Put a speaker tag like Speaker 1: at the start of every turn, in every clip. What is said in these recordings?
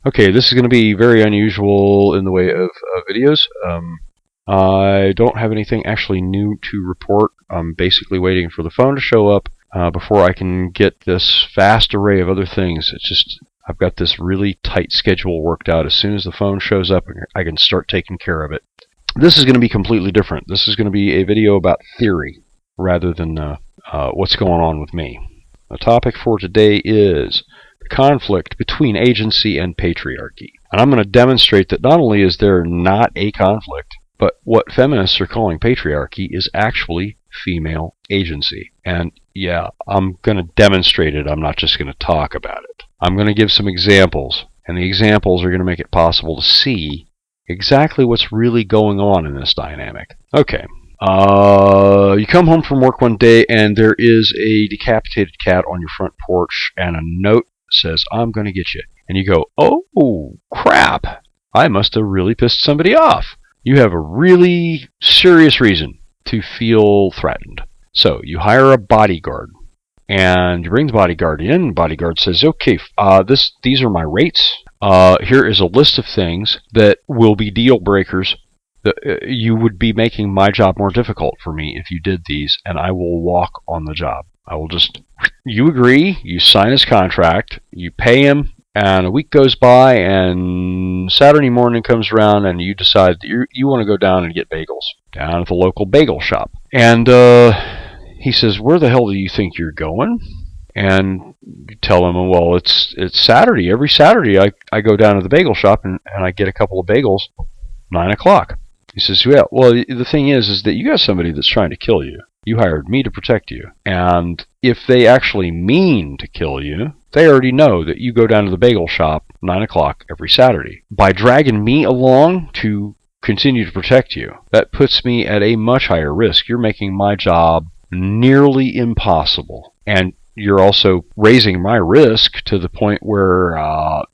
Speaker 1: Okay, this is going to be very unusual in the way of videos. I don't have anything actually new to report. I'm basically waiting for the phone to show up before I can get this vast array of other things. It's just, I've got this really tight schedule worked out. As soon as the phone shows up, I can start taking care of it. This is going to be completely different. This is going to be a video about theory rather than what's going on with me. The topic for today is the conflict between agency and patriarchy. And I'm going to demonstrate that not only is there not a conflict, but what feminists are calling patriarchy is actually female agency. And yeah, I'm going to demonstrate it. I'm not just going to talk about it. I'm going to give some examples, and the examples are going to make it possible to see exactly what's really going on in this dynamic. Okay. You come home from work one day and there is a decapitated cat on your front porch and a note says, "I'm going to get you." And you go, "Oh, crap. I must have really pissed somebody off." You have a really serious reason to feel threatened. So you hire a bodyguard and you bring the bodyguard in. The bodyguard says, "Okay, these are my rates. Here is a list of things that will be deal breakers. You would be making my job more difficult for me if you did these, and I will walk on the job. I will just..." You agree, you sign his contract, you pay him, and a week goes by, and Saturday morning comes around, and you decide that you want to go down and get bagels down at the local bagel shop. And he says, "Where the hell do you think you're going?" And you tell him, "Well, it's Saturday. Every Saturday I go down to the bagel shop and I get a couple of bagels, 9 o'clock. He says, "Yeah, well, the thing is that you got somebody that's trying to kill you. You hired me to protect you. And if they actually mean to kill you, they already know that you go down to the bagel shop 9 o'clock every Saturday. By dragging me along to continue to protect you, that puts me at a much higher risk. You're making my job nearly impossible. And you're also raising my risk to the point where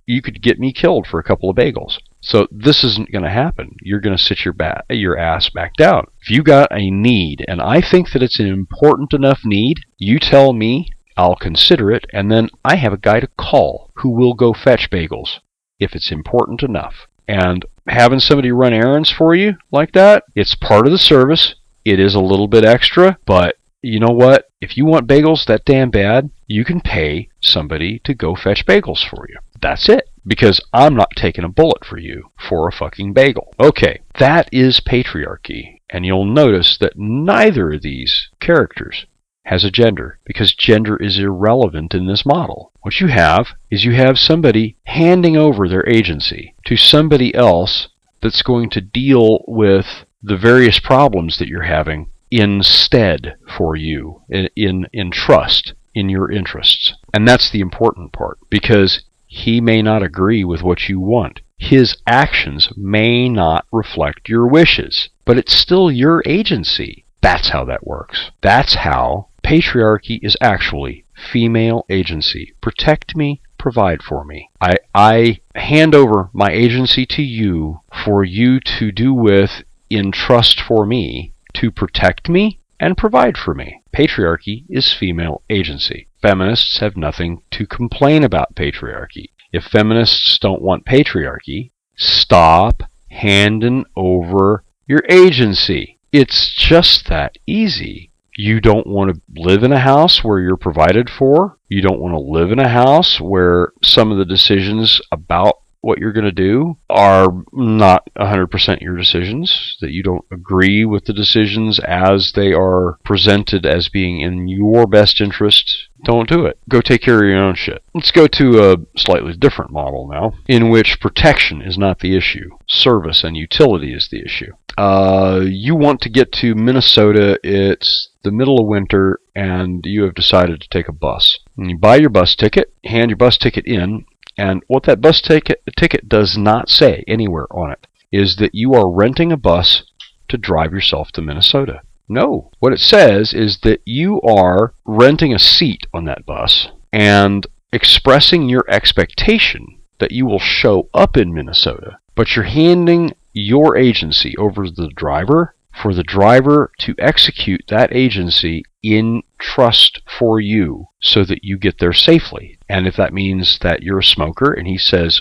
Speaker 1: you could get me killed for a couple of bagels. So this isn't going to happen. You're going to sit your ass back down. If you got a need, and I think that it's an important enough need, you tell me, I'll consider it, and then I have a guy to call who will go fetch bagels if it's important enough." And having somebody run errands for you like that, it's part of the service. It is a little bit extra, but you know what? If you want bagels that damn bad, you can pay somebody to go fetch bagels for you. That's it. Because I'm not taking a bullet for you for a fucking bagel. Okay, that is patriarchy. And you'll notice that neither of these characters has a gender, because gender is irrelevant in this model. What you have is you have somebody handing over their agency to somebody else that's going to deal with the various problems that you're having instead for you, in trust, in your interests. And that's the important part, because he may not agree with what you want. His actions may not reflect your wishes, but it's still your agency. That's how that works. That's how patriarchy is actually female agency. Protect me, provide for me. I hand over my agency to you for you to do with in trust for me, to protect me and provide for me. Patriarchy is female agency. Feminists have nothing to complain about patriarchy. If feminists don't want patriarchy, stop handing over your agency. It's just that easy. You don't want to live in a house where you're provided for. You don't want to live in a house where some of the decisions about what you're going to do are not 100% your decisions, that you don't agree with the decisions as they are presented as being in your best interest. Don't do it. Go take care of your own shit. Let's go to a slightly different model now, in which protection is not the issue. Service and utility is the issue. You want to get to Minnesota. It's the middle of winter, and you have decided to take a bus. And you buy your bus ticket, hand your bus ticket in, and what that bus ticket does not say anywhere on it is that you are renting a bus to drive yourself to Minnesota. No. What it says is that you are renting a seat on that bus and expressing your expectation that you will show up in Minnesota, but you're handing your agency over to the driver for the driver to execute that agency in trust for you so that you get there safely. And if that means that you're a smoker and he says,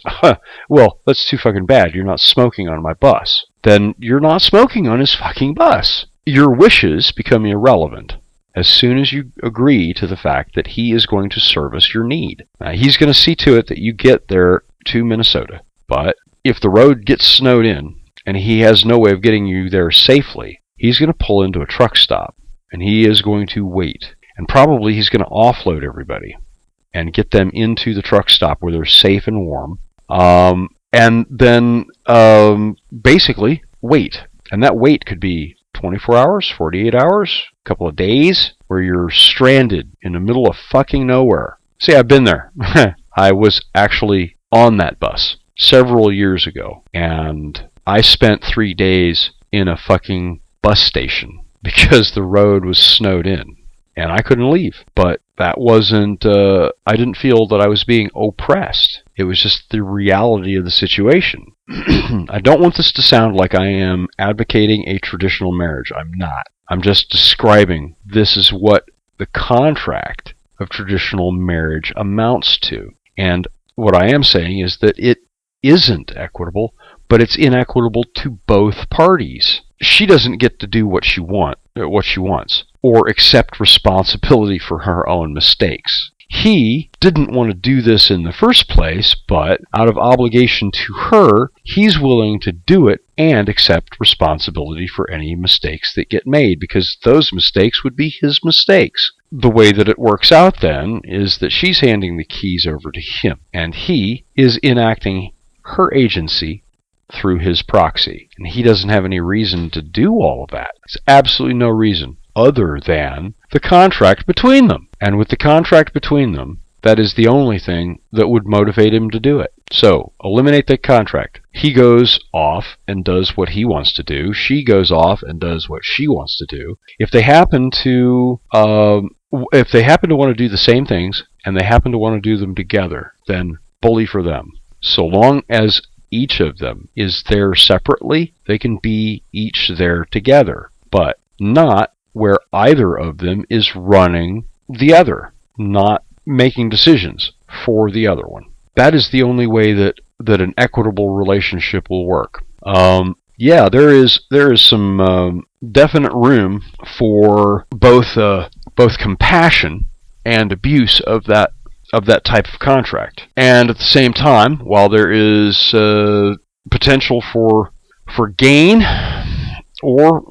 Speaker 1: well, that's too fucking bad, you're not smoking on my bus, then you're not smoking on his fucking bus. Your wishes become irrelevant as soon as you agree to the fact that he is going to service your need. Now, he's going to see to it that you get there to Minnesota. But if the road gets snowed in and he has no way of getting you there safely, he's going to pull into a truck stop and he is going to wait. And probably he's going to offload everybody and get them into the truck stop where they're safe and warm. And then basically wait. And that wait could be 24 hours, 48 hours, a couple of days, where you're stranded in the middle of fucking nowhere. See, I've been there. I was actually on that bus several years ago, and I spent 3 days in a fucking bus station because the road was snowed in, and I couldn't leave. But that wasn't, I didn't feel that I was being oppressed. It was just the reality of the situation. I don't want this to sound like I am advocating a traditional marriage. I'm not. I'm just describing this is what the contract of traditional marriage amounts to. And what I am saying is that it isn't equitable, but it's inequitable to both parties. She doesn't get to do what she wants, or accept responsibility for her own mistakes. He didn't want to do this in the first place, but out of obligation to her, he's willing to do it and accept responsibility for any mistakes that get made, because those mistakes would be his mistakes. The way that it works out then is that she's handing the keys over to him, and he is enacting her agency through his proxy. And he doesn't have any reason to do all of that. There's absolutely no reason other than the contract between them. And with the contract between them, that is the only thing that would motivate him to do it. So, eliminate that contract. He goes off and does what he wants to do. She goes off and does what she wants to do. If they happen to want to do the same things, and they happen to want to do them together, then bully for them. So long as each of them is there separately, they can be each there together, but not where either of them is running the other, not making decisions for the other one. That is the only way that an equitable relationship will work. Yeah, there is some definite room for both compassion and abuse of that type of contract. And at the same time, while there is potential for gain or,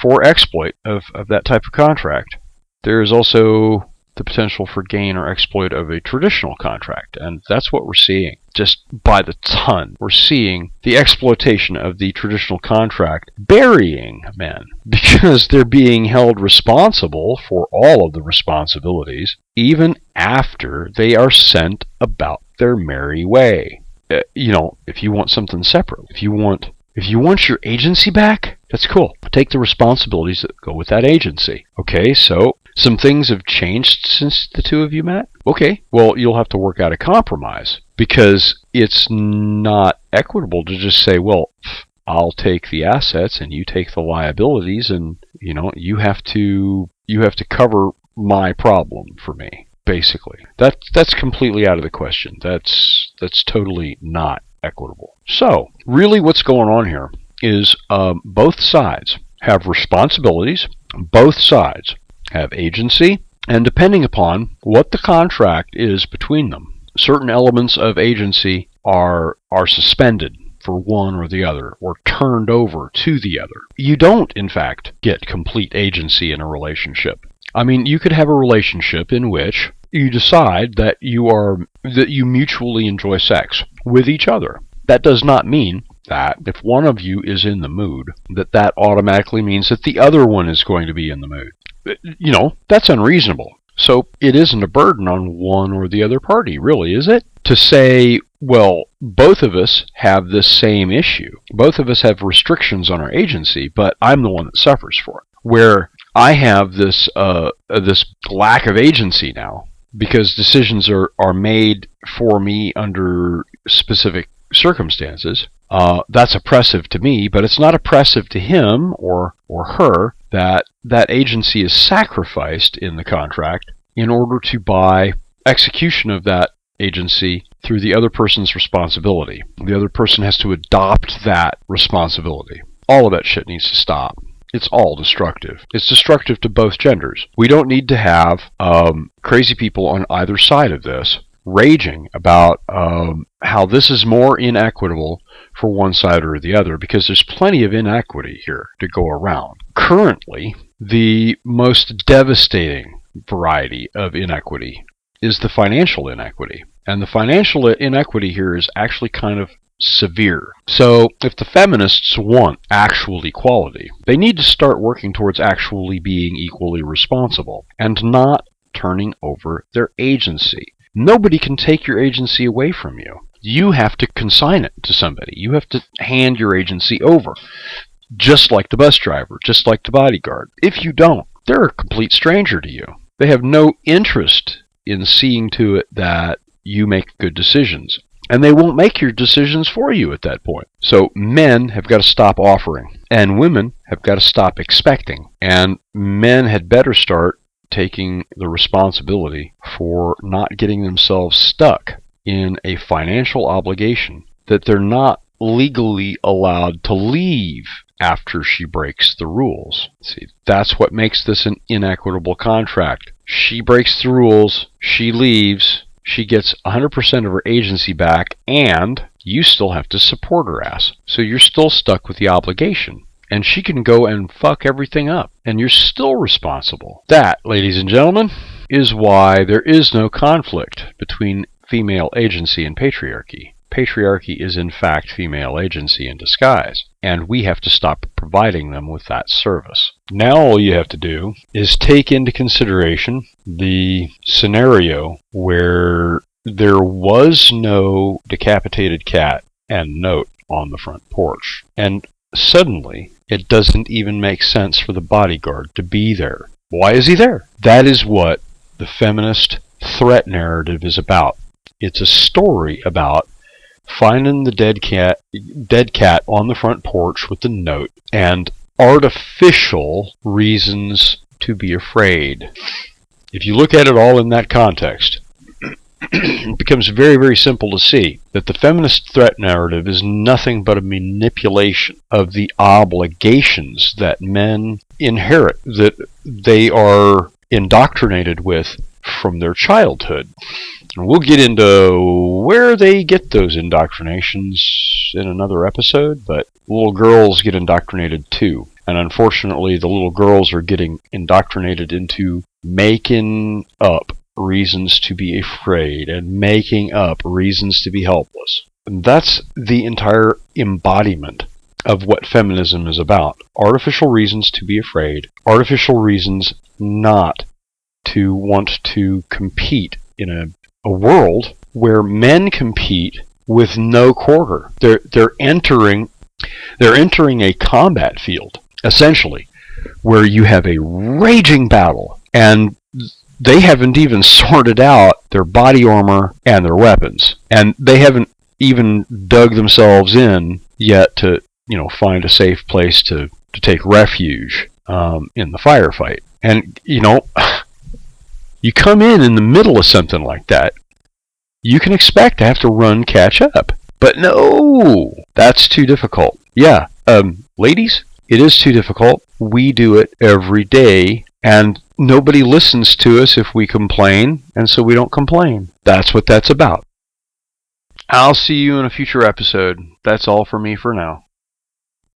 Speaker 1: for exploit of that type of contract, there is also the potential for gain or exploit of a traditional contract. And that's what we're seeing. Just by the ton, we're seeing the exploitation of the traditional contract burying men, because they're being held responsible for all of the responsibilities even after they are sent about their merry way. If you want something separate, if you want your agency back, that's cool. Take the responsibilities that go with that agency. Okay, so some things have changed since the two of you met? Okay, well, you'll have to work out a compromise, because it's not equitable to just say, well, I'll take the assets and you take the liabilities, and you have to cover my problem for me. Basically, that's completely out of the question. That's totally not equitable. So, really, what's going on here is both sides have responsibilities. Both sides have agency, and depending upon what the contract is between them, certain elements of agency are suspended for one or the other, or turned over to the other. You don't, in fact, get complete agency in a relationship. I mean, you could have a relationship in which you decide that you mutually enjoy sex with each other. That does not mean that if one of you is in the mood, that automatically means that the other one is going to be in the mood. That's unreasonable. So it isn't a burden on one or the other party, really, is it? To say, well, both of us have this same issue. Both of us have restrictions on our agency, but I'm the one that suffers for it. Where I have this lack of agency now, because decisions are made for me under specific circumstances. That's oppressive to me, but it's not oppressive to him or her that agency is sacrificed in the contract in order to buy execution of that agency through the other person's responsibility. The other person has to adopt that responsibility. All of that shit needs to stop. It's all destructive. It's destructive to both genders. We don't need to have crazy people on either side of this raging about how this is more inequitable for one side or the other, because there's plenty of inequity here to go around. Currently, the most devastating variety of inequity is the financial inequity. And the financial inequity here is actually kind of severe. So if the feminists want actual equality, they need to start working towards actually being equally responsible and not turning over their agency. Nobody can take your agency away from you. You have to consign it to somebody. You have to hand your agency over. Just like the bus driver, just like the bodyguard. If you don't, they're a complete stranger to you. They have no interest in seeing to it that you make good decisions. And they won't make your decisions for you at that point. So men have got to stop offering. And women have got to stop expecting. And men had better start taking the responsibility for not getting themselves stuck in a financial obligation that they're not legally allowed to leave after she breaks the rules. See, that's what makes this an inequitable contract. She breaks the rules, she leaves, she gets 100% of her agency back, and you still have to support her ass. So you're still stuck with the obligation. And she can go and fuck everything up, and you're still responsible. That, ladies and gentlemen, is why there is no conflict between female agency and patriarchy. Patriarchy is in fact female agency in disguise, and we have to stop providing them with that service. Now all you have to do is take into consideration the scenario where there was no decapitated cat and note on the front porch, and suddenly it doesn't even make sense for the bodyguard to be there. Why is he there? That is what the feminist threat narrative is about. It's a story about finding the dead cat on the front porch with the note and artificial reasons to be afraid. If you look at it all in that context, it becomes very, very simple to see that the feminist threat narrative is nothing but a manipulation of the obligations that men inherit, that they are indoctrinated with from their childhood. And we'll get into where they get those indoctrinations in another episode, but little girls get indoctrinated too. And unfortunately, the little girls are getting indoctrinated into making up reasons to be afraid and making up reasons to be helpless. And that's the entire embodiment of what feminism is about. Artificial reasons to be afraid, artificial reasons not to want to compete in a world where men compete with no quarter. They're entering a combat field, essentially, where you have a raging battle, and they haven't even sorted out their body armor and their weapons, and they haven't even dug themselves in yet to, find a safe place to take refuge in the firefight. And you come in the middle of something like that, you can expect to have to catch up. But no, that's too difficult. Yeah, ladies, it is too difficult. We do it every day, and nobody listens to us if we complain, and so we don't complain. That's what that's about. I'll see you in a future episode. That's all for me for now.